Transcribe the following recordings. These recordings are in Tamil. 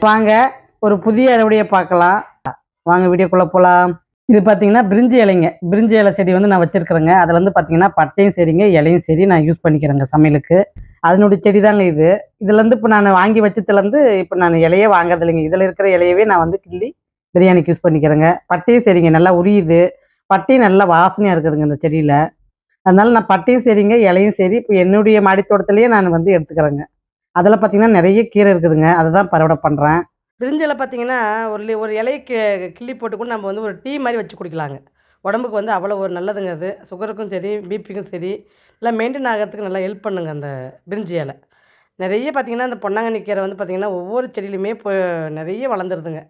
வாங்க ஒரு புதிய அறுவடையை பார்க்கலாம். வாங்க வீடியோக்குள்ள போலாம். இது பார்த்தீங்கன்னா பிரிஞ்சி இலைங்க. பிரிஞ்சி இலை செடி வந்து நான் வச்சிருக்கிறேங்க. அதில் வந்து பார்த்தீங்கன்னா பட்டையும் சரிங்க, இலையும் சரி நான் யூஸ் பண்ணிக்கிறேங்க சமையலுக்கு. அதனுடைய செடி தாங்க இது. இதுலேருந்து இப்போ நான் வாங்கி வச்சதுலேருந்து இப்போ நான் இலையே வாங்குறது இல்லைங்க. இதில் இருக்கிற இலையவே நான் வந்து கிள்ளி பிரியாணிக்கு யூஸ் பண்ணிக்கிறேங்க. பட்டையும் சரிங்க, நல்லா உரியுது. பட்டையும் நல்லா வாசனையாக இருக்குதுங்க இந்த செடியில். அதனால நான் பட்டையும் சரிங்க, இலையும் சரி இப்போ என்னுடைய மாடி தோட்டத்திலேயே நான் வந்து எடுத்துக்கிறேங்க. அதில் பார்த்தீங்கன்னா நிறைய கீரை இருக்குதுங்க. அதை தான் பரவடை பண்ணுறேன். பிரிஞ்சில பார்த்தீங்கன்னா, ஒரு இலைய கிள்ளி போட்டு கூட நம்ம வந்து ஒரு டீ மாரி வச்சு குடிக்கலாங்க. உடம்புக்கு வந்து அவ்வளோ ஒரு நல்லதுங்க அது. சுகருக்கும் சரி, பிபிக்கும் சரி, எல்லாம் மெயின்டெயின் ஆகறதுக்கு நல்லா ஹெல்ப் பண்ணுங்க அந்த பிரிஞ்சி இல. நெறைய பார்த்தீங்கன்னா, அந்த பொன்னாங்கண்ணி கீரை வந்து பார்த்தீங்கன்னா, ஒவ்வொரு செடியிலுமே நெறைய வளர்ந்துருதுங்க.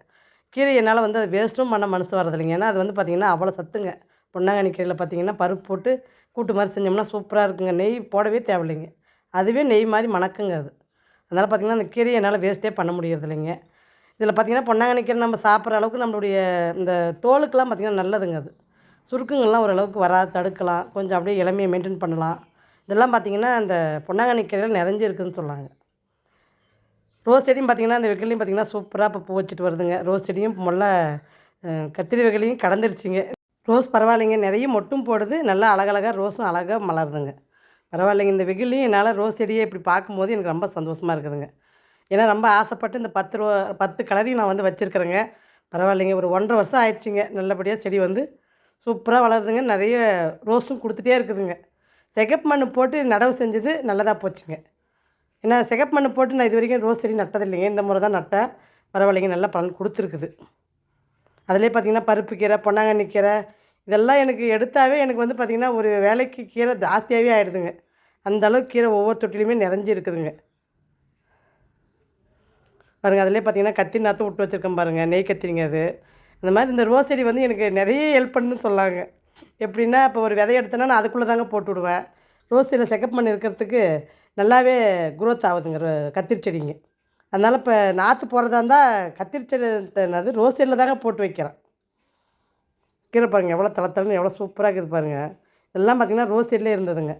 கீரை என்னால வந்து அது வேஸ்ட்டும் பண்ண மனசு வரதில்லைங்க. ஏன்னா, அது வந்து பார்த்தீங்கன்னா, அவ்வளோ சத்துங்க. பொன்னாங்கண்ணி கீரையில பார்த்தீங்கன்னா, பருப்பு போட்டு கூட்டு மாரி செஞ்சோம்னா சூப்பரா இருக்குங்க. நெய் போடவே தேவையில்லைங்க. அதுவே நெய் மாரி மணக்குங்க அது. அதனால பார்த்தீங்கன்னா, அந்த கீரைய என்னால வேஸ்ட்டே பண்ண முடியறதில்லைங்க. இதில பார்த்தீங்கன்னா, பொன்னாங்கண்ணி கீரை நம்ம சாப்பிட்ற அளவுக்கு நம்மளுடைய இந்த தோலுக்கெல்லாம் பார்த்தீங்கன்னா நல்லதுங்க அது. சுருக்கங்கள்லாம் ஓரளவுக்கு வராது தடுக்கலாம். கொஞ்சம் அப்படியே இளமைய மெயின்டெயின் பண்ணலாம். இதெல்லாம் பார்த்தீங்கன்னா, அந்த பொன்னாங்கண்ணி கீரையில நிறைஞ்சு இருக்குதுன்னு சொல்லாங்க. ரோஸ் செடியும் பார்த்தீங்கன்னா, அந்த வெயில்லயும் பார்த்தீங்கன்னா, சூப்பரா இப்போ பூ வச்சுட்டு வருதுங்க. ரோஸ் செடியும் மொல்ல கத்திரி வெயிலையும் கடந்துருச்சுங்க. ரோஸ் பரவாயில்லைங்க. நிறைய மொட்டும் போடுது. நல்லா அழகழகா ரோஸும் அழகா மலருதுங்க. பரவாயில்லைங்க. இந்த வெயில்லயும் என்னால ரோஸ் செடிய இப்படி பார்க்கும்போது எனக்கு ரொம்ப சந்தோஷமா இருக்குதுங்க. ஏன்னா ரொம்ப ஆசைப்பட்டு இந்த 10 கலரையும் நான் வந்து வச்சுருக்கிறேங்க. பரவாயில்லைங்க. ஒரு 1 1/2 வருஷம் ஆயிடுச்சுங்க. நல்லபடியா செடி வந்து சூப்பரா வளருதுங்க. நெறைய ரோஸும் குடுத்துட்டே இருக்குதுங்க. சிகப்பு மண்ணு போட்டு நடவு செஞ்சது நல்லதா போச்சுங்க. ஏன்னா சிகப்பு மண்ணு போட்டு நான் இதுவரைக்கும் ரோஸ் செடி நட்டதில்லைங்க. இந்த முறை தான் நட்டேன். பரவாயில்லைங்க. நல்ல பலன் குடுத்துருக்குது. அதிலயே பார்த்தீங்கன்னா, பருப்பு கீரை, பொன்னாங்கண்ணி கீரை இதெல்லாம் எனக்கு எடுத்தாவே எனக்கு வந்து பார்த்தீங்கன்னா, ஒரு வேளைக்கு கீரை ஜாஸ்தியாவே ஆயிடுதுங்க. அந்த அளவுக்கு கீரை ஒவ்வொரு தொட்டிலையுமே நிறைஞ்சு இருக்குதுங்க. பாருங்க அதிலயே பார்த்தீங்கன்னா, கத்திரி நாற்றும் விட்டு வச்சுருக்கேன் பாருங்க. நெய் கத்திரிங்க அது. அந்த மாரி இந்த ரோஸ் செடி வந்து எனக்கு நெறைய ஹெல்ப் பண்ணுன்னு சொல்லாங்க. எப்படின்னா, இப்போ ஒரு விதை எடுத்தேன்னா நான் அதுக்குள்ள தாங்க போட்டு விடுவேன். ரோஸ் செடியில செக்கப் மண் இருக்கிறதுக்கு நல்லாவே குரோத் ஆகுதுங்க கத்திரி செடிங்க. அதனால இப்போ நாற்று போடுறதா இருந்தா கத்திரி செடி என்னது ரோஸ் செடியில தாங்க போட்டு வைக்கிறேன். கீரை பாருங்க எவ்வளோ தளன்னு எவ்வளோ சூப்பரா இருக்குது பாருங்க. இதெல்லாம் பார்த்தீங்கன்னா, ரோஸ் செடியிலே இருந்ததுங்க.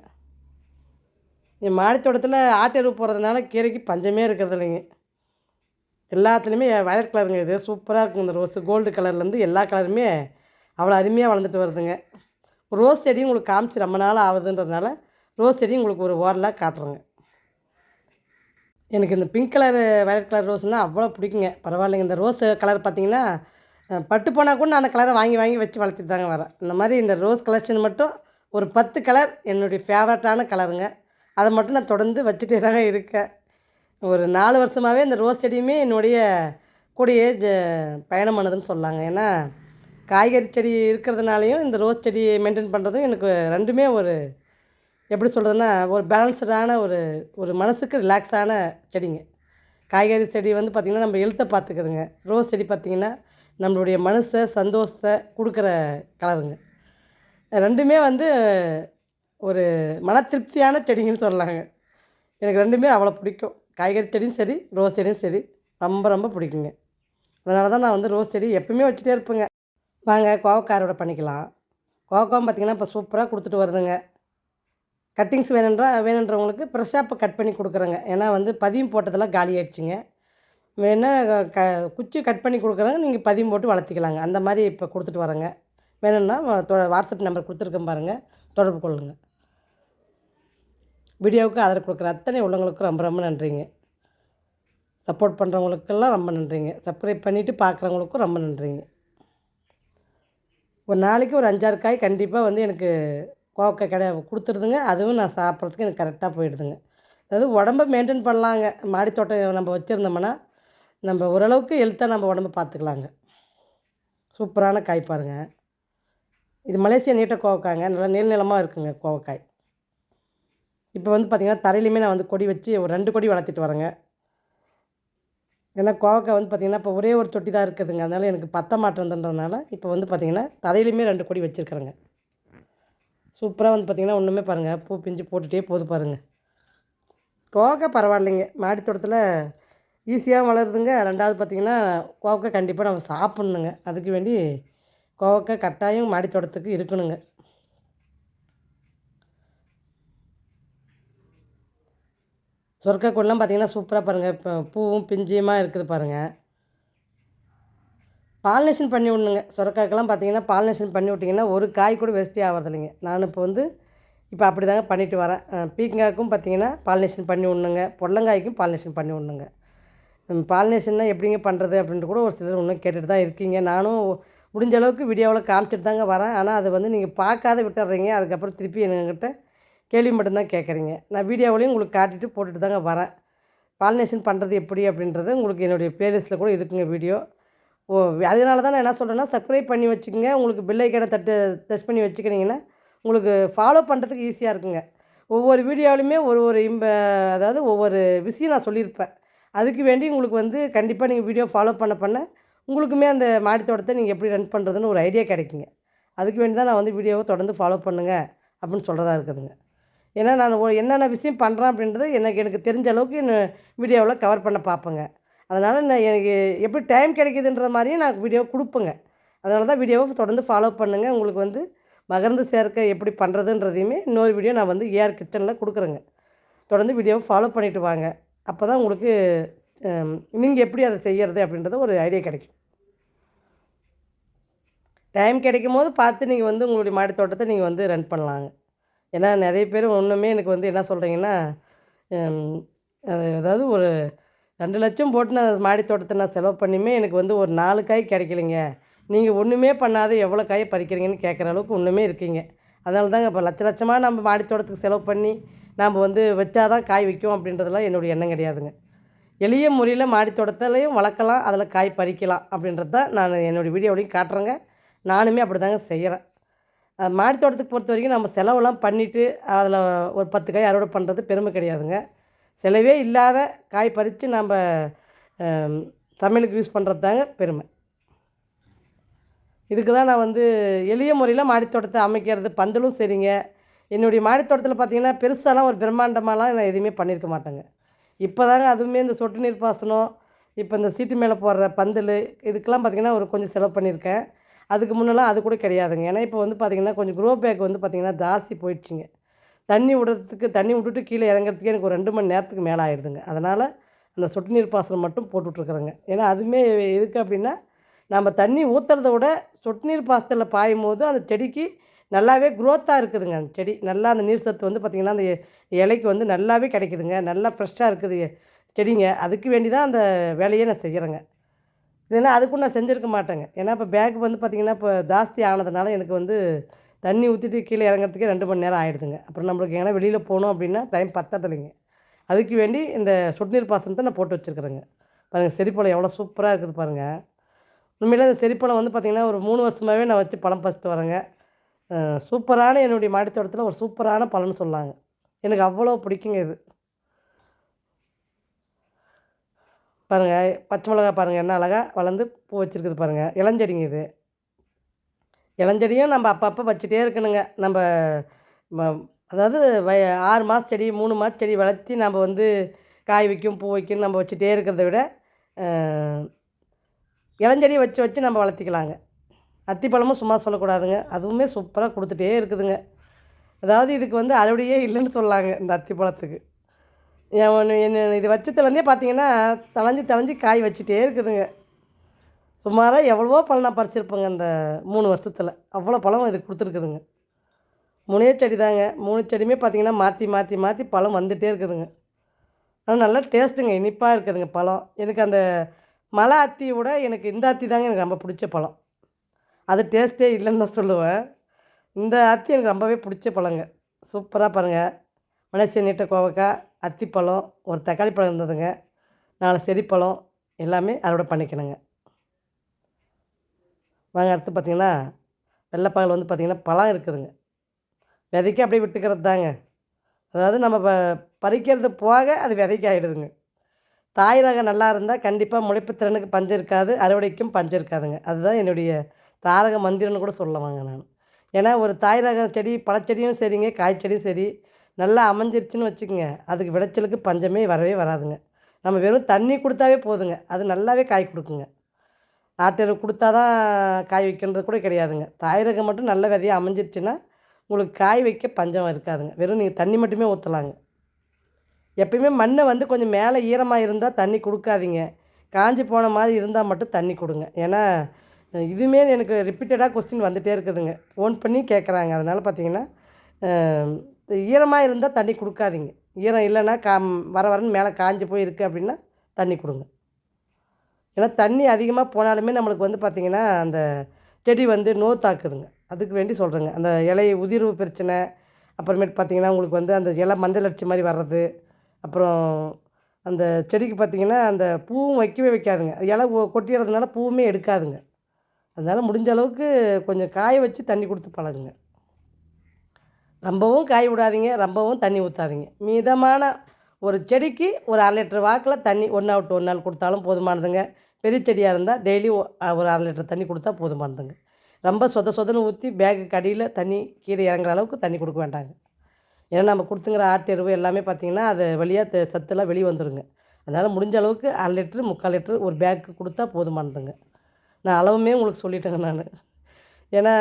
என் மாடி தோட்டத்தில ஆட்டு எருவு போடுறதுனால கீரைக்கு பஞ்சமே இருக்கிறது இல்லைங்க. எல்லாத்துலேயுமே வயலட் கலருங்க இது. சூப்பரா இருக்குங்க இந்த ரோஸு. கோல்டு கலர்லேருந்து எல்லா கலருமே அவ்வளோ அருமையா வளர்ந்துட்டு வருதுங்க. ரோஸ் செடியும் உங்களுக்கு காமிச்சு ரொம்ப நாள் ஆகுதுன்றதுனால, ரோஸ் செடியும் உங்களுக்கு ஒரு ஓரலாக காட்டுறேங்க. எனக்கு இந்த பிங்க் கலரு, வயலட் கலர் ரோஸ்னா அவ்வளோ பிடிக்குங்க. பரவாயில்லைங்க. இந்த ரோஸ் கலர் பார்த்தீங்கன்னா, பட்டு போனா கூட நான் அந்த கலரை வாங்கி வாங்கி வச்சு வளர்த்துட்டு தாங்க வரேன். இந்த மாரி இந்த ரோஸ் கலெக்ஷன் மட்டும் ஒரு 10 கலர் என்னுடைய ஃபேவரட்டான கலருங்க. அத மட்டும் நான் தொடர்ந்து வச்சுட்டே தாங்க இருக்கேன். ஒரு 4 வருஷமாவே இந்த ரோஸ் செடியுமே என்னுடைய கூடயே பயணம் பண்ணுதுன்னு சொல்லலாங்க. ஏன்னா, காய்கறி செடி இருக்கிறதுனாலயும், இந்த ரோஸ் செடி மெயின்டெயின் பண்ணுறதும் எனக்கு 2மே ஒரு எப்படி சொல்கிறதுன்னா, ஒரு பேலன்ஸ்டான ஒரு ஒரு மனசுக்கு ரிலாக்ஸான செடிங்க. காய்கறி செடி வந்து பார்த்திங்கன்னா, நம்ம ஹெல்த்தை பார்த்துக்குதுங்க. ரோஸ் செடி பார்த்திங்கன்னா, நம்மளுடைய மனச சந்தோஷத்த குடுக்குற கலருங்க. 2மே வந்து ஒரு மன திருப்தியான செடிங்கன்னு சொல்லலாங்க. எனக்கு 2மே அவ்வளோ பிடிக்கும். காய்கறி செடியும் சரி, ரோஸ் செடியும் சரி, ரொம்ப ரொம்ப பிடிக்குங்க. அதனால தான் நான் வந்து ரோஸ் செடி எப்பவுமே வச்சுட்டே இருப்பேங்க. வாங்க கோவக்காய் அறுவடை பண்ணிக்கலாம். கோவக்காவும் பார்த்திங்கன்னா, இப்போ சூப்பரா குடுத்துட்டு வருதுங்க. கட்டிங்ஸ் வேணுன்றவங்களுக்கு ஃப்ரெஷ்ஷாக இப்போ கட் பண்ணி குடுக்குறேங்க. ஏன்னா வந்து பதியம் போட்டதெல்லாம் காலி ஆயிடுச்சுங்க. வேணா க குச்சி கட் பண்ணி குடுக்குறேங்க. நீங்க பதியம் போட்டு வளர்த்திக்கலாங்க. அந்த மாரி இப்போ குடுத்துட்டு வரேங்க. வேணும்னா வாட்ஸ்அப் நம்பர் குடுத்துருக்கேன் பாருங்க. தொடர்பு கொள்ளுங்க. வீடியோவுக்கு ஆதரவு குடுக்குற அத்தனை உள்ளவங்களுக்கும் ரொம்ப ரொம்ப நன்றிங்க. சப்போர்ட் பண்ணுறவங்களுக்கெல்லாம் ரொம்ப நன்றிங்க. சப்ஸ்கிரைப் பண்ணிவிட்டு பார்க்குறவங்களுக்கும் ரொம்ப நன்றிங்க. ஒரு நாளைக்கு ஒரு 5, 6 காய் கண்டிப்பாக வந்து எனக்கு கோவக்காய் குடுத்துருதுங்க. அதுவும் நான் சாப்பிட்றதுக்கு எனக்கு கரெக்டாக போயிடுதுங்க. அதாவது உடம்ப மெயின்டெயின் பண்ணலாங்க. மாடி தோட்டம் நம்ம வச்சுருந்தோம்னா, நம்ம ஓரளவுக்கு ஹெல்த்தா நம்ம உடம்ப பார்த்துக்கலாங்க. சூப்பரான காய் பாருங்க. இது மலேசியா நீட்ட கோவக்காய்ங்க. நல்லா நீள நீளமா இருக்குங்க கோவக்காய். இப்போ வந்து பார்த்திங்கன்னா, தரையிலையுமே நான் வந்து கொடி வச்சு ஒரு 2 கொடி வளர்த்துட்டு வரேங்க. ஏன்னா கோவக்காய் வந்து பார்த்திங்கன்னா, இப்போ ஒரே ஒரு தொட்டி தான் இருக்குதுங்க. அதனால எனக்கு பத்த மாட்டேன்துன்றதுனால, இப்போ வந்து பார்த்திங்கன்னா, தரையிலையுமே 2 கொடி வச்சுருக்கிறேங்க. சூப்பரா வந்து பார்த்திங்கன்னா, ஒன்றுமே பாருங்கள் பூ பிஞ்சு போட்டுகிட்டே போகுது பாருங்கள். கோவக்காய் பரவாயில்லைங்க. மாடி தோட்டத்தில் ஈஸியாகவும் வளருதுங்க. 2வது பார்த்திங்கன்னா, கோவக்காய் கண்டிப்பாக நம்ம சாப்பிட்ணுங்க. அதுக்கு வேண்டி கோவக்காய் கட்டாயம் மாடி தோட்டத்துக்கு இருக்கணுங்க. சொரக்காய் கொடிலாம் பார்த்திங்கன்னா, சூப்பரா பாருங்கள். இப்போ பூவும் பிஞ்சியுமா இருக்குது பாருங்கள். பாலினேஷன் பண்ணி விடணுங்க. சுரக்காய்க்கெல்லாம் பார்த்தீங்கன்னா பாலினேஷன் பண்ணி விட்டிங்கன்னா ஒரு காய் கூட வேஸ்ட்டே ஆகிறதில்லைங்க. நான் இப்போ அப்படி தாங்க பண்ணிட்டு வரேன். பீக்கங்காய்க்கும் பார்த்தீங்கன்னா பாலினேஷன் பண்ணி விடணுங்க. பொடலங்காய்க்கும் பாலினேஷன் பண்ணி விடணுங்க. பாலினேஷன்னா எப்படிங்க பண்ணுறது அப்படின்ட்டு கூட ஒரு சிலர் இன்னும் கேட்டுட்டு தான் இருக்கீங்க. நானும் முடிஞ்ச அளவுக்கு வீடியோவில் காமிச்சிட்டு தாங்க வரேன். ஆனால் அது நீங்கள் பார்க்காத விட்டுடுறீங்க. அதுக்கப்புறம் திருப்பி என்கிட்ட கேள்வி மட்டும்தான் கேட்குறீங்க. நான் வீடியோவிலையும் உங்களுக்கு காட்டிட்டு போட்டுட்டு தாங்க வரேன். பாலினேஷன் பண்ணுறது எப்படி அப்படின்றது உங்களுக்கு என்னுடைய ப்ளேலிஸ்ட்டில் கூட இருக்குங்க வீடியோ. அதனால தான் நான் என்ன சொல்கிறேன்னா, சப்ஸ்கிரைப் பண்ணி வச்சுக்கோங்க. உங்களுக்கு பெல் ஐக்கானை டச் பண்ணி வச்சுக்கினீங்கன்னா உங்களுக்கு ஃபாலோ பண்ணுறதுக்கு ஈஸியாக இருக்குங்க. ஒவ்வொரு வீடியோவிலையுமே ஒரு ஒரு அதாவது ஒவ்வொரு விஷயம் நான் சொல்லியிருப்பேன். அதுக்கு வேண்டி உங்களுக்கு கண்டிப்பாக நீங்கள் வீடியோ ஃபாலோ பண்ண உங்களுக்குமே அந்த மாடி தோட்டத்தை நீங்கள் எப்படி ரன் பண்ணுறதுன்னு ஒரு ஐடியா கிடைக்குங்க. அதுக்கு வேண்டி தான் நான் வீடியோவை தொடர்ந்து ஃபாலோ பண்ணுங்க அப்படின்னு சொல்கிறதா இருக்குதுங்க. ஏன்னா நான் என்னென்ன விஷயம் பண்ணுறேன் அப்படின்றது எனக்கு தெரிஞ்ச அளவுக்கு வீடியோவில் கவர் பண்ண பார்ப்பேங்க. அதனால் எனக்கு எப்படி டைம் கிடைக்குதுன்ற மாதிரியும் நான் வீடியோ கொடுப்பேங்க. அதனால தான் வீடியோவை தொடர்ந்து ஃபாலோ பண்ணுங்கள். உங்களுக்கு மகரந்த சேர்க்கை எப்படி பண்ணுறதுன்றதையுமே இன்னொரு வீடியோ நான் ஏஆர் கிச்சனில் கொடுக்குறேங்க. தொடர்ந்து வீடியோவை ஃபாலோ பண்ணிவிட்டு வாங்க. அப்போ தான் உங்களுக்கு நீங்கள் எப்படி அதை செய்கிறது அப்படின்றது ஒரு ஐடியா கிடைக்கும். டைம் கிடைக்கும் போது பார்த்து நீங்கள் உங்களுடைய மாடி தோட்டத்தை நீங்கள் ரன் பண்ணலாங்க. ஏன்னா நிறைய பேர் ஒன்றுமே எனக்கு என்ன சொல்கிறீங்கன்னா, அதாவது ஒரு 2,00,000 போட்டு நான் மாடி தோட்டத்தை நான் செலவு பண்ணியுமே எனக்கு ஒரு 4 காய் கிடைக்கலைங்க. நீங்கள் ஒன்றுமே பண்ணாத எவ்வளோ காயை பறிக்கிறீங்கன்னு கேட்குற அளவுக்கு ஒன்றுமே இருக்கீங்க. அதனால தாங்க இப்போ லட்சமாக நம்ம மாடி தோட்டத்துக்கு செலவு பண்ணி நாம் வச்சா தான் காய் வைக்கும் அப்படின்றதெல்லாம் என்னுடைய எண்ணம் கிடையாதுங்க. எளிய முறையில் மாடி தோட்டத்துலையும் வளர்க்கலாம், அதில் காய் பறிக்கலாம் அப்படின்றது தான் நான் என்னுடைய வீடியோவிலையும் காட்டுறேங்க. நானுமே அப்படி தாங்க செய்கிறேன். மாடி தோட்டத்துக்கு பொறுத்த வரைக்கும் நம்ம செலவெல்லாம் பண்ணிவிட்டு அதில் ஒரு 10 காய் அறுவடை பண்ணுறது பெருமை கிடையாதுங்க. செலவே இல்லாத காய் பறித்து நம்ம சமையலுக்கு யூஸ் பண்ணுறது தாங்க பெருமை. இதுக்கு தான் நான் எளிய முறையில் மாடி தோட்டத்தை அமைக்கிறது. பந்தலும் சரிங்க. என்னுடைய மாடி தோட்டத்தில் பார்த்திங்கன்னா பெருசாலாம் ஒரு பிரம்மாண்டமாலாம் நான் எதுவுமே பண்ணியிருக்க மாட்டேங்க. இப்போ தாங்க அதுவுமே இந்த சொட்டு நீர் பாசனம், இப்போ இந்த சீட்டு மேலே போடுற பந்தல் இதுக்கெல்லாம் பார்த்திங்கன்னா ஒரு கொஞ்சம் செலவு பண்ணியிருக்கேன். அதுக்கு முன்னெல்லாம் அது கூட கிடையாதுங்க. ஏன்னா இப்போ பார்த்திங்கன்னா கொஞ்சம் க்ரோ பேக் பார்த்திங்கன்னா ஜாஸ்தி போயிடுச்சுங்க. தண்ணி விட்டுட்டு கீழே இறங்குறதுக்கே எனக்கு ஒரு 2 மணி நேரத்துக்கு மேலே ஆகிடுதுங்க. அதனால் அந்த சொட்டு நீர் பாசனம் மட்டும் போட்டுட்ருக்குறேங்க. ஏன்னா அதுவுமே எதுக்கு அப்படின்னா, நம்ம தண்ணி ஊற்றுறத விட சொட்டு நீர் பாசனத்தில் பாயும் போது அந்த செடிக்கு நல்லாவே க்ரோத்தாக இருக்குதுங்க. அந்த செடி நல்லா அந்த நீர் சத்து பார்த்திங்கன்னா அந்த இலைக்கு நல்லாவே கிடைக்குதுங்க. நல்லா ஃப்ரெஷ்ஷாக இருக்குது செடிங்க. அதுக்கு வேண்டி தான் அந்த வேலையை நான் செய்கிறேங்க. இல்லைன்னா அதுக்கும் நான் செஞ்சுருக்க மாட்டேங்க. ஏன்னா இப்போ பேக் பார்த்திங்கன்னா இப்போ ஜாஸ்தி ஆனதுனால எனக்கு தண்ணி ஊற்றிட்டு கீழே இறங்குறதுக்கே 2 மணி நேரம் ஆகிடுதுங்க. அப்புறம் நம்மளுக்கு எங்கன்னா வெளியில் போகணும் அப்படின்னா டைம் பத்ததில்லைங்க. அதுக்கு வேண்டி இந்த சொட்டு நீர் பாசனத்தை நான் போட்டு வச்சுருக்குறேங்க. பாருங்கள் செடிப்பழம் எவ்வளோ சூப்பராக இருக்குது பாருங்கள். உண்மையிலே அந்த செடிப்பழம் பார்த்திங்கன்னா ஒரு 3 வருஷமாகவே நான் வச்சு பழம் பறிச்சிட்டு வரேங்க. சூப்பரான என்னுடைய மாடி தோட்டத்தில் ஒரு சூப்பரான பழம்னு சொல்லலாங்க. எனக்கு அவ்வளோ பிடிக்குங்க இது. பாருங்கள் பச்சை மிளகா பாருங்கள் என்ன அழகாக வளர்ந்து பூ வச்சுருக்குது பாருங்கள். இளஞ்செடிங்க இது. இளஞ்செடியும் நம்ம அப்பப்போ வச்சுட்டே இருக்கணுங்க. நம்ம அதாவது 6 மாத செடி 3 மாத செடி வளர்த்தி நம்ம காய் வைக்கும் பூ வைக்கும் நம்ம வச்சுட்டே இருக்கிறத விட இளஞ்செடியை வச்சு நம்ம வளர்த்திக்கலாங்க. அத்திப்பழமும் சும்மா சொல்லக்கூடாதுங்க. அதுவுமே சூப்பராக கொடுத்துட்டே இருக்குதுங்க. அதாவது இதுக்கு அறுவடையே இல்லைன்னு சொல்லலாங்க இந்த அத்திப்பழத்துக்கு. என்ன இது வச்சத்துலேருந்தே பார்த்திங்கன்னா தளைஞ்சு காய் வச்சுட்டே இருக்குதுங்க. சுமாராக எவ்வளவோ பழம் நான் பறிச்சிருப்பேங்க இந்த 3 வருஷத்தில். அவ்வளோ பழம் இதுக்கு கொடுத்துருக்குதுங்க. 3 செடி தாங்க. 3 செடியுமே பார்த்திங்கன்னா மாற்றி பழம் வந்துகிட்டே இருக்குதுங்க. ஆனால் நல்லா டேஸ்ட்டுங்க, இனிப்பாக இருக்குதுங்க பழம். எனக்கு அந்த மலை அத்தியை விட எனக்கு இந்த அத்தி தாங்க எனக்கு ரொம்ப பிடிச்ச பழம். அது டேஸ்ட்டே இல்லைன்னு தான் சொல்லுவேன். இந்த அத்தி எனக்கு ரொம்பவே பிடிச்ச பழங்க. சூப்பராக பாருங்கள். மலேசியா நீட்ட கோவக்காய், அத்திப்பழம், ஒரு தக்காளி பழம் இருந்ததுங்க, 4 செடிப்பழம் எல்லாமே அறுவடை பண்ணிக்கணுங்க. வாங்க அடுத்து பார்த்திங்கன்னா வெள்ளைப்பாகல் பார்த்திங்கன்னா பழம் இருக்குதுங்க. விதைக்கு அப்படியே விட்டுக்கிறது தாங்க. அதாவது நம்ம பறிக்கிறது போக அது விதைக்கு ஆகிடுதுங்க. தாய் ரகம் நல்லா இருந்தால் கண்டிப்பாக முளைப்பு திறனுக்கு பஞ்சம் இருக்காது, அறுவடைக்கும் பஞ்சம் இருக்காதுங்க. அதுதான் என்னுடைய தாரக மந்திரம்னு கூட சொல்லுவாங்க நான். ஏன்னா ஒரு தாய் ரக செடி பழச்செடியும் சரிங்க, காய்ச்செடியும் சரி நல்லா அமைஞ்சிருச்சுன்னு வச்சுக்கோங்க, அதுக்கு விளைச்சலுக்கு பஞ்சமே வரவே வராதுங்க. நம்ம வெறும் தண்ணி கொடுத்தாவே போதுங்க, அது நல்லாவே காய் கொடுக்குங்க. நாட்டு கொடுத்தா தான் காய் வைக்கின்றது கூட கிடையாதுங்க. தாய் ரகம் மட்டும் நல்ல விதையாக அமைஞ்சிருச்சுன்னா உங்களுக்கு காய் வைக்க பஞ்சம் இருக்காதுங்க. வெறும் நீங்கள் தண்ணி மட்டுமே ஊற்றலாங்க. எப்பயுமே மண்ணை கொஞ்சம் மேலே ஈரமாக இருந்தால் தண்ணி கொடுக்காதீங்க. காஞ்சி போன மாதிரி இருந்தால் மட்டும் தண்ணி கொடுங்க. ஏன்னா இதுவுமே எனக்கு ரிப்பீட்டடாக கொஸ்டின் வந்துகிட்டே இருக்குதுங்க. ஃபோன் பண்ணி கேட்குறாங்க. அதனால் பார்த்தீங்கன்னா, ஈரமாக இருந்தால் தண்ணி கொடுக்காதீங்க. ஈரம் இல்லைன்னா வர வரன்னு மேலே காஞ்சு போய் இருக்குது அப்படின்னா தண்ணி கொடுங்க. ஏன்னா தண்ணி அதிகமாக போனாலுமே நம்மளுக்கு வந்து பார்த்திங்கன்னா, அந்த செடி வந்து நோய் தாக்குதுங்க. அதுக்கு வேண்டி சொல்கிறேங்க. அந்த இலை உதிர்வு பிரச்சனை, அப்புறமேட்டு பார்த்திங்கன்னா உங்களுக்கு வந்து அந்த இலை மஞ்சள் அடிச்ச மாதிரி வர்றது, அப்புறம் அந்த செடிக்கு பார்த்திங்கன்னா அந்த பூவும் வைக்கவே வைக்காதுங்க. இலை கொட்டிடுறதுனால பூவுமே எடுக்காதுங்க. அதனால் முடிஞ்ச அளவுக்கு கொஞ்சம் காய வச்சு தண்ணி கொடுத்து பழகுங்க. ரொம்பவும் காய விடாதீங்க, ரொம்பவும் தண்ணி ஊற்றாதீங்க. மிதமான ஒரு செடிக்கு ஒரு 1/2 லிட்டர் வாக்கில் தண்ணி 1 நாள் விட்டு 1 நாள் கொடுத்தாலும் போதுமானதுங்க. பெரிய செடியாக இருந்தால் டெய்லி ஒரு 1/2 லிட்டர் தண்ணி கொடுத்தா போதுமானதுங்க. ரொம்ப சொதன்னு ஊற்றி பேக்குக்கு அடியில் தண்ணி கீழே இறங்குற அளவுக்கு தண்ணி கொடுக்க வேண்டாங்க. ஏன்னா நம்ம கொடுத்துங்கிற ஆட்டு எருவு எல்லாமே பார்த்திங்கன்னா அது வழியாக சத்துலாம் வெளியே வந்துடுங்க. அதனால் முடிஞ்ச அளவுக்கு 1/2 லிட்ரு 3/4 லிட்ரு ஒரு பேக்கு கொடுத்தா போதுமானதுங்க. நான் அளவுமே உங்களுக்கு சொல்லிட்டேங்க நான். ஏன்னா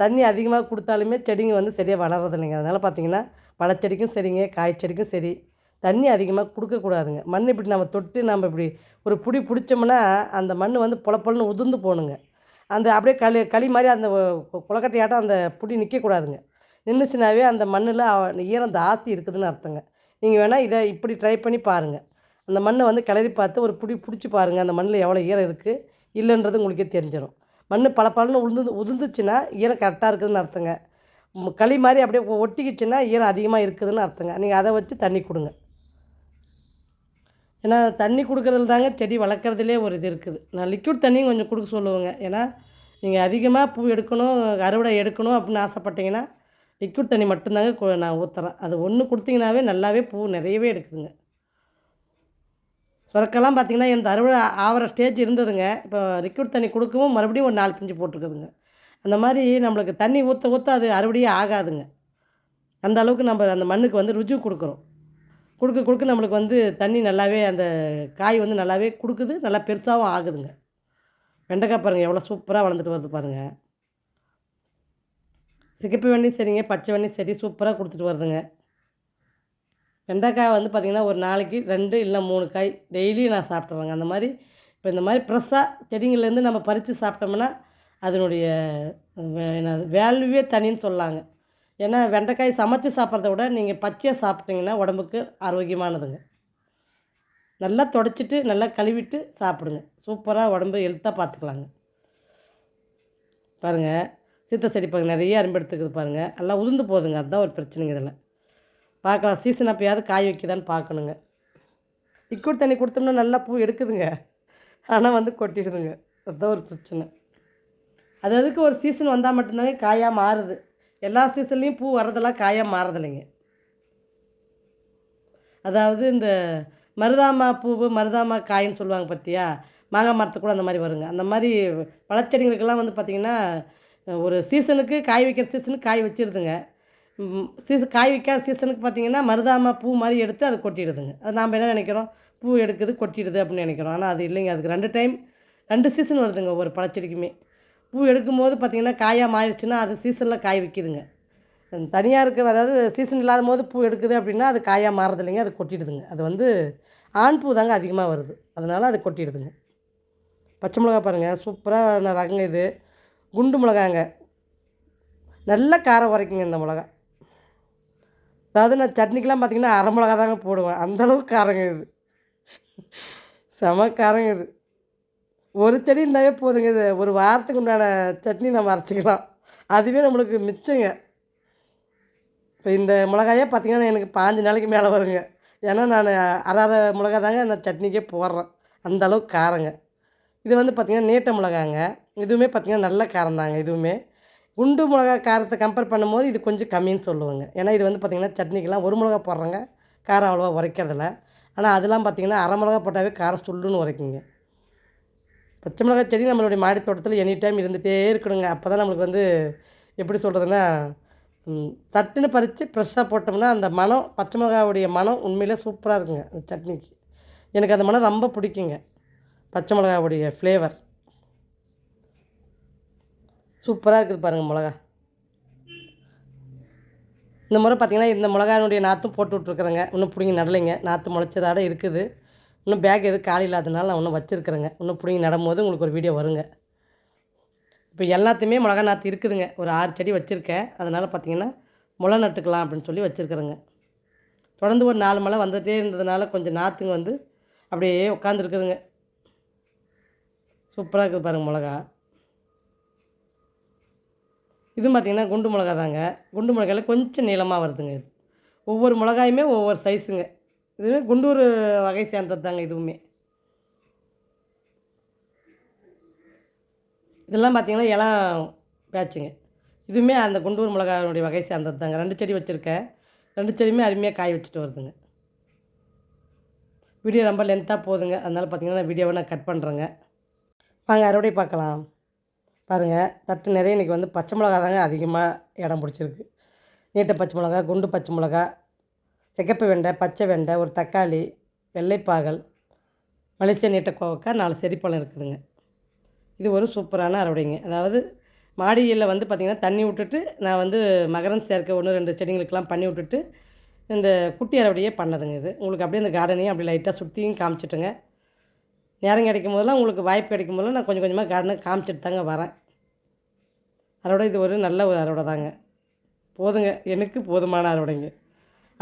தண்ணி அதிகமாக கொடுத்தாலுமே செடிங்க வந்து சரியாக வளர்றதில்லைங்க. அதனால் பார்த்திங்கன்னா பழச்செடிக்கும் சரிங்க, காய்ச்செடிக்கும் சரி, தண்ணி அதிகமாக கொடுக்கக்கூடாதுங்க. மண் இப்படி நம்ம தொட்டு நம்ம இப்படி ஒரு புடி பிடிச்சோம்னா அந்த மண் வந்து பொலன்னு உதிர்ந்து போகணுங்க. அந்த அப்படியே களி மாதிரி அந்த குளக்கட்டையாட்டம் அந்த புடி நிற்கக்கூடாதுங்க. நின்றுச்சுனாவே அந்த மண்ணில் ஈரம் ஜாஸ்தி இருக்குதுன்னு அர்த்தங்க. நீங்கள் வேணால் இதை இப்படி ட்ரை பண்ணி பாருங்கள். அந்த மண்ணை வந்து கிளறி பார்த்து ஒரு புடி பிடிச்சி பாருங்கள். அந்த மண்ணில் எவ்வளோ ஈரம் இருக்குது இல்லைன்றது உங்களுக்கே தெரிஞ்சிடும். மண் பளபளன்னு உதிர்ந்துச்சுன்னா ஈரம் கரெக்டாக இருக்குதுன்னு அர்த்தங்க. களி மாதிரி அப்படியே ஒட்டிக்கிச்சுன்னா ஈரம் அதிகமாக இருக்குதுன்னு அர்த்தங்க. நீங்கள் அதை வச்சு தண்ணி கொடுங்க. ஏன்னா தண்ணி கொடுக்குறதுல தாங்க செடி வளர்க்குறதுலே ஒரு இது இருக்குது. நான் லிக்விட் தண்ணியும் கொஞ்சம் கொடுக்க சொல்லுவேங்க. ஏன்னா நீங்கள் அதிகமாக பூ எடுக்கணும், அறுவடை எடுக்கணும் அப்படின்னு ஆசைப்பட்டீங்கன்னா லிக்விட் தண்ணி மட்டும்தாங்க நான் ஊற்றுறேன். அது ஒன்று கொடுத்தீங்கன்னாவே நல்லாவே பூ நிறையவே எடுக்குதுங்க. சுரக்கெல்லாம் பார்த்திங்கன்னா இந்த அறுவடை ஆகிற ஸ்டேஜ் இருந்ததுங்க. இப்போ லிக்விட் தண்ணி கொடுக்கவும் மறுபடியும் ஒரு 4 பிஞ்சு போட்டிருக்குதுங்க. அந்த மாதிரி நம்மளுக்கு தண்ணி ஊற்ற அது அறுவடையே ஆகாதுங்க. அந்த அளவுக்கு நம்ம அந்த மண்ணுக்கு வந்து ருஜு கொடுக்குறோம். கொடுக்க நம்மளுக்கு வந்து தண்ணி நல்லாவே அந்த காய் வந்து நல்லாவே கொடுக்குது, நல்லா பெருசாகவும் ஆகுதுங்க. வெண்டைக்காய் பாருங்கள் எவ்வளோ சூப்பராக வளர்ந்துட்டு வருது பாருங்கள். சிகப்பு வெண்டையும் சரிங்க, பச்சை வெண்டையும் சரி சூப்பராக கொடுத்துட்டு வருதுங்க. வெண்டைக்காய் வந்து பார்த்திங்கன்னா ஒரு நாளைக்கு 2 இல்லை 3 காய் டெய்லி நான் சாப்பிட்றேங்க. அந்த மாதிரி இப்போ இந்த மாதிரி ஃப்ரெஷ்ஷாக செடிங்கள்லேருந்து நம்ம பறித்து சாப்பிட்டோம்னா அதனுடைய என்னது வேல்யூவே தனின்னு சொல்லலாங்க. ஏன்னா வெண்டைக்காய் சமைச்சு சாப்பிட்றத விட நீங்கள் பச்சையாக சாப்பிட்டிங்கன்னா உடம்புக்கு ஆரோக்கியமானதுங்க. நல்லா துடைச்சிட்டு நல்லா கழுவிட்டு சாப்பிடுங்க. சூப்பராக உடம்பு ஹெல்த்தாக பார்த்துக்கலாங்க. பாருங்கள் சீத்தை செடி பாருங்கள் நிறைய அரும்பு எடுத்துக்குது பாருங்கள். நல்லா உதிர்ந்து போகுதுங்க. அதுதான் ஒரு பிரச்சனைங்க. இதில் பார்க்கலாம் சீசன் அப்போயாவது காய் வைக்குதான்னு பார்க்கணுங்க. லிக்விட் தண்ணி கொடுத்தோம்னா நல்லா பூ எடுக்குதுங்க, ஆனால் வந்து கொட்டிடுதுங்க. அதுதான் ஒரு பிரச்சனை. அதுக்கு ஒரு சீசன் வந்தால் மட்டும்தாங்க காயாக மாறுது. எல்லா சீசன்லேயும் பூ வர்றதெல்லாம் காயாக மாறுறதில்லைங்க. அதாவது இந்த மருதாமா பூவு மருதாமா காயின்னு சொல்லுவாங்க பார்த்தியா, மாங்காய் மரத்துக்கு கூட அந்த மாதிரி வருங்க. அந்த மாதிரி பழச்செடிங்களுக்கெல்லாம் வந்து பார்த்திங்கன்னா ஒரு சீசனுக்கு காய் வைக்கிற சீசனுக்கு காய் வச்சிருதுங்க. காய் வைக்காத சீசனுக்கு பார்த்திங்கன்னா மருதாமா பூ மாதிரி எடுத்து அது கொட்டிடுதுங்க. அது நாம் என்ன நினைக்கிறோம், பூ எடுக்குது கொட்டிடுது அப்படின்னு நினைக்கிறோம். ஆனால் அது இல்லைங்க. அதுக்கு 2 சீசன் வருதுங்க ஒவ்வொரு பழச்செடிக்குமே. பூ எடுக்கும்போது பார்த்திங்கன்னா காயாக மாறிடுச்சுன்னா அது சீசனில் காய் வைக்கிதுங்க. தனியாக இருக்குது, அதாவது சீசன் இல்லாத போது பூ எடுக்குது அப்படின்னா அது காயாக மாறுறது இல்லைங்க, அது கொட்டிடுதுங்க. அது வந்து ஆண் பூ தாங்க அதிகமாக வருது, அதனால் அது கொட்டிடுதுங்க. பச்சை மிளகா பாருங்கள் சூப்பராக ரகங்க. இது குண்டு மிளகாங்க, நல்ல காரம் உரைக்குங்க இந்த மிளகா. அதாவது நான் சட்னிக்கெலாம் பார்த்திங்கன்னா அரை மிளகா தாங்க போடுவேன், அந்தளவுக்கு காரங்க இது. செம காரங்க இது. ஒரு செடி இருந்தாவே போதுங்க. இது ஒரு வாரத்துக்கு உண்டான சட்னி நம்ம அரைச்சிக்கலாம், அதுவே நம்மளுக்கு மிச்சங்க. இப்போ இந்த மிளகாயே பார்த்திங்கன்னா எனக்கு 5 நாளைக்கு மேலே வருங்க. ஏன்னா நான் அரை மிளகா தாங்க நான் சட்னிக்கே போடுறேன், அந்த அளவுக்கு காரங்க. இது வந்து பார்த்திங்கன்னா நீட்ட மிளகாங்க. இதுவுமே பார்த்திங்கன்னா நல்ல காரம் தாங்க. இதுவுமே குண்டு மிளகா காரத்தை கம்பேர் பண்ணும்போது இது கொஞ்சம் கம்மின்னு சொல்லுவாங்க. ஏன்னா இது வந்து பார்த்திங்கன்னா சட்னிக்கெலாம் 1 மிளகா போடுறாங்க, காரம் அவ்வளோவா உரைக்கிறதில்ல. ஆனால் அதெல்லாம் பார்த்திங்கன்னா அரை மிளகா போட்டாவே காரம் சுள்ளுன்னு உரைக்குங்க. பச்சை மிளகாய் செடி நம்மளுடைய மாடி தோட்டத்தில் எனி டைம் இருந்துகிட்டே இருக்கணுங்க. அப்போ தான் நம்மளுக்கு வந்து எப்படி சொல்கிறதுன்னா, சட்டுன்னு பறித்து ஃப்ரெஷ்ஷாக போட்டோம்னா அந்த மனம், பச்சை மிளகாவுடைய மனம் உண்மையிலே சூப்பராக இருக்குங்க அந்த சட்னிக்கு. எனக்கு அந்த மனம் ரொம்ப பிடிக்குங்க. பச்சை மிளகாவுடைய ஃப்ளேவர் சூப்பராக இருக்குது பாருங்கள் மிளகா. இந்த முறை பார்த்திங்கன்னா இந்த மிளகானுடைய நாற்றும் போட்டு விட்ருக்குறேங்க. இன்னும் பிடிங்கி நடலைங்க, நாற்று முளைச்சதாட இருக்குது. இன்னும் பேக் எதுவும் காலி இல்லாதனால நான் இன்னும் வச்சுருக்குறேங்க. இன்னும் பிடிங்கி நடும்போது உங்களுக்கு ஒரு வீடியோ வருங்க. இப்போ எல்லாத்தையுமே மிளகா நாற்று இருக்குதுங்க. ஒரு 6 செடி வச்சுருக்கேன். அதனால் பார்த்திங்கன்னா முளை நட்டுக்கலாம் அப்படின்னு சொல்லி வச்சுருக்குறேங்க. தொடர்ந்து ஒரு 4 மழை வந்துகிட்டே இருந்ததுனால கொஞ்சம் நாற்றுங்க வந்து அப்படியே உட்காந்துருக்குதுங்க. சூப்பராக இருக்குது பாருங்கள் மிளகா. இதுவும் பார்த்திங்கன்னா குண்டு மிளகா தாங்க. குண்டு மிளகாயில் கொஞ்சம் நீளமாக வருதுங்க இது. ஒவ்வொரு மிளகாயுமே ஒவ்வொரு சைஸுங்க. இதுவே குண்டூர் வகை சேர்ந்தது தாங்க இதுவுமே. இதெல்லாம் பார்த்திங்கன்னா இளம் பேட்சுங்க. இதுவுமே அந்த குண்டூர் மிளகாயினுடைய வகை சேர்ந்தது தாங்க. 2 செடி வச்சுருக்கேன். 2 செடியுமே அருமையாக காய் வச்சுட்டு வருதுங்க. வீடியோ ரொம்ப லென்த்தாக போகுதுங்க. அதனால் பார்த்திங்கன்னா வீடியோவை நான் கட் பண்ணுறேங்க. வாங்க அறுவடை பார்க்கலாம். பாருங்கள், தட்டு நிறைய இன்றைக்கி வந்து பச்சை மிளகா தாங்க அதிகமாக இடம் பிடிச்சிருக்கு. நீட்ட பச்சை மிளகா, குண்டு பச்சை மிளகா, சிகப்பு வெண்டை, பச்சை வெண்டை, ஒரு தக்காளி, வெள்ளைப்பாகல், மலேசியா நீட்ட கோவக்காய், 4 செடிப்பழம் இருக்குதுங்க. இது ஒரு சூப்பரான அறுவடைங்க. அதாவது மாடியில் வந்து பார்த்திங்கன்னா தண்ணி விட்டுட்டு நான் வந்து மகரந்த சேர்க்கை 1, 2 செடிங்களுக்கெல்லாம் பண்ணி விட்டுட்டு இந்த குட்டி அறுவடையே பண்ணதுங்க இது. உங்களுக்கு அப்படியே இந்த கார்டனையும் அப்படி லைட்டாக சுற்றியும் காமிச்சிட்டுங்க. நேரம் கிடைக்கும் போதெல்லாம் உங்களுக்கு வாய்ப்பு கிடைக்கும் போதெல்லாம் நான் கொஞ்சம் கொஞ்சமாக கார்டனை காமிச்சிட்டு தாங்க வரேன். அறுவடை இது ஒரு நல்ல ஒரு அறுவடை தாங்க. போதுங்க, எனக்கு போதுமான அறுவடைங்க.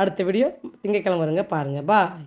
அடுத்த வீடியோ திங்கட்கிழமை வருங்க, பாருங்கள். பாய்.